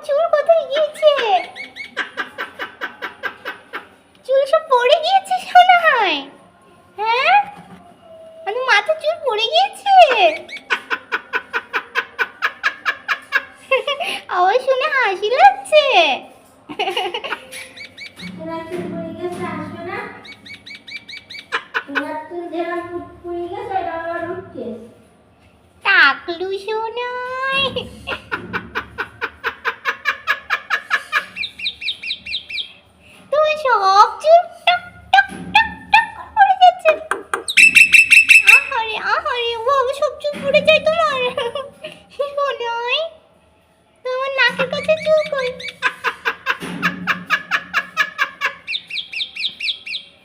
চুল কোথায় গিয়েছে? চুল সব পড়ে গিয়েছে সোনাই। হ্যাঁ, আমি মাথা চুল পড়ে গিয়েছে। আওয়াজ শুনে হাসি লাগছে। টাকলু সোনাই। তুমি সব চুল টক টক টক টক পড়ে যাচ্ছে। আহারে আহারে, বাবা সব চুল পড়ে যায় তোমার। সোনাই, তোমার নাকের কাছে চুল কই?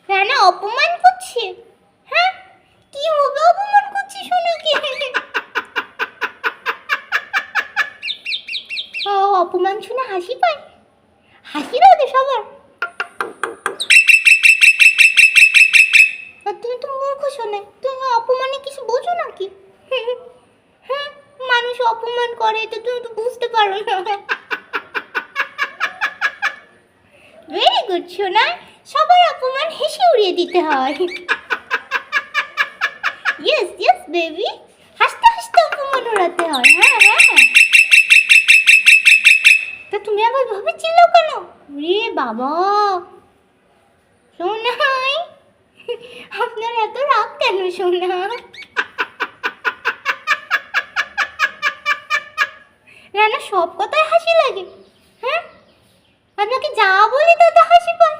রানা অপমান করছে। হ্যাঁ, কি হবে অপমান করছি সোনাকে? ও অপমান শুনে হাসি পায়? হাসি লাগে সবার। আর তুমি তো মূর্খ শোনে, তুমি অপমানে কিছু বোঝো নাকি? হ্যাঁ, মানুষ অপমান করে তো তুমি তো বুঝতে পারো না। ভেরি গুড সোনা, সবার অপমান হেসে উড়িয়ে দিতে হয়। ইয়েস ইয়েস বেবি, হাসতে হাসতে অপমান উড়াতে হয়। হ্যাঁ হ্যাঁ, তা তুমি আবার ভাবছিলে কেন? রে বাবা সোনাই, আপনার এত রাগ কেন সোনা? রানা সব কথায় হাসি লাগে? হ্যাঁ, আপনাকে যা বলি তাতে হাসি পায়।